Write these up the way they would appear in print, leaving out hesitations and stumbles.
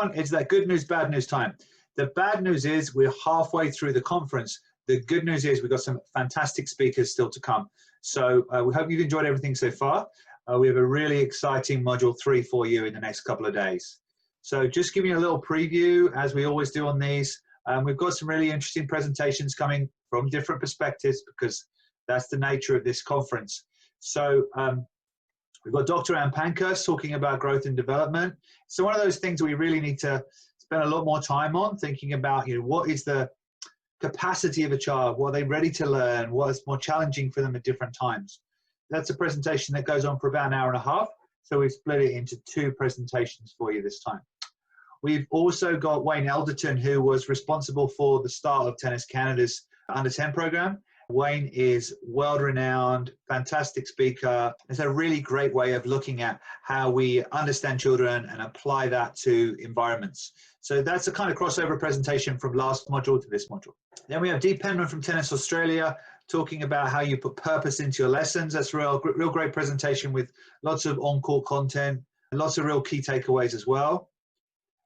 on, it's that good news, bad news time. The bad news is we're halfway through the conference. The good news is we've got some fantastic speakers still to come. So we hope you've enjoyed everything so far. We have a really exciting Module 3 for you in the next couple of days. So just giving you a little preview, as we always do on these. We've got some really interesting presentations coming from different perspectives because that's the nature of this conference. So we've got Dr. Ann Pankhurst talking about growth and development. So one of those things we really need to spend a lot more time on, thinking about, what is the capacity of a child? What are they ready to learn? What is more challenging for them at different times? That's a presentation that goes on for about an hour and a half. So we've split it into 2 presentations for you this time. We've also got Wayne Elderton, who was responsible for the start of Tennis Canada's Under-10 program. Wayne is world-renowned, fantastic speaker. It's a really great way of looking at how we understand children and apply that to environments. So that's a kind of crossover presentation from last module to this module. Then we have Dee Penman from Tennis Australia talking about how you put purpose into your lessons. That's a real great presentation with lots of on-court content, and lots of real key takeaways as well.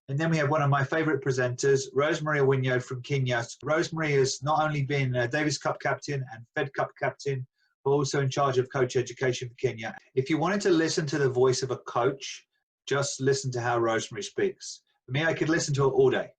And then we have one of my favorite presenters, Rosemary Awinyo from Kenya. Rosemary has not only been a Davis Cup captain and Fed Cup captain, but also in charge of coach education for Kenya. If you wanted to listen to the voice of a coach, just listen to how Rosemary speaks. For me, I could listen to her all day.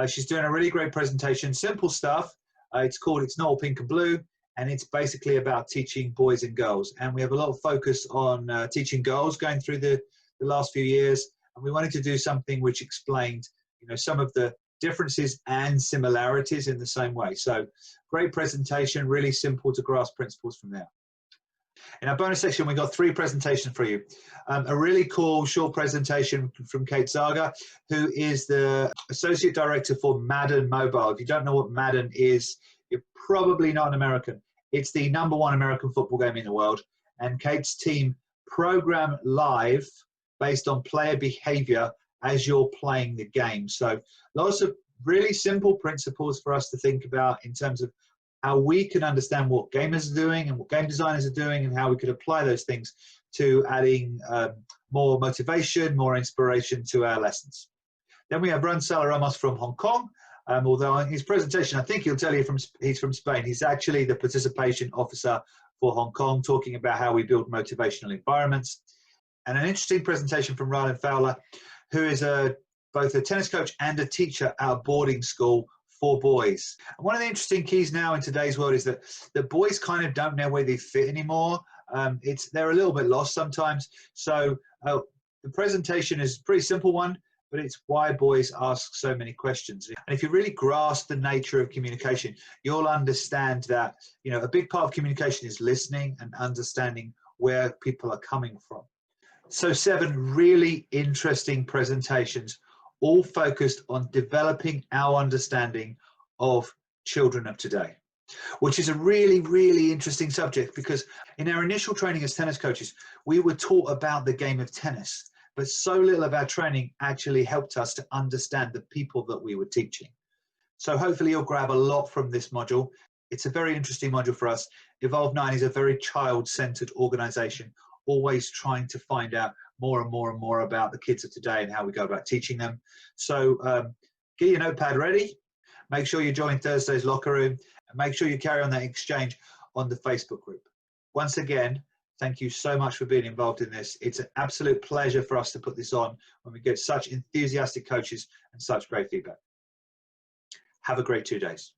She's doing a really great presentation, simple stuff. It's called It's Not All Pink and Blue, and it's basically about teaching boys and girls. And we have a lot of focus on teaching girls going through the last few years. And we wanted to do something which explained, some of the differences and similarities in the same way. So great presentation, really simple to grasp principles from there. In our bonus section, we got 3 presentations for you. A really cool short presentation from Kate Zaga, who is the Associate Director for Madden Mobile. If you don't know what Madden is, you're probably not an American. It's the #1 American football game in the world. And Kate's team program live based on player behavior as you're playing the game. So lots of really simple principles for us to think about in terms of how we can understand what gamers are doing and what game designers are doing and how we could apply those things to adding more motivation, more inspiration to our lessons. Then we have Ransala Ramos from Hong Kong. Although in his presentation, I think he'll tell you he's from Spain. He's actually the participation officer for Hong Kong, talking about how we build motivational environments. And an interesting presentation from Rylan Fowler, who is both a tennis coach and a teacher at a boarding school for boys. And one of the interesting keys now in today's world is that the boys kind of don't know where they fit anymore. They're a little bit lost sometimes. So the presentation is a pretty simple one, but it's why boys ask so many questions. And if you really grasp the nature of communication, you'll understand that, a big part of communication is listening and understanding where people are coming from. So 7 really interesting presentations, all focused on developing our understanding of children of today, which is a really, really interesting subject because in our initial training as tennis coaches, we were taught about the game of tennis, but so little of our training actually helped us to understand the people that we were teaching. So hopefully you'll grab a lot from this module. It's a very interesting module for us. Evolve 9 is a very child-centered organization, always trying to find out more and more and more about the kids of today and how we go about teaching them. So get your notepad ready. Make sure you join Thursday's locker room and make sure you carry on that exchange on the Facebook group. Once again, thank you so much for being involved in this. It's an absolute pleasure for us to put this on when we get such enthusiastic coaches and such great feedback. Have a great 2 days.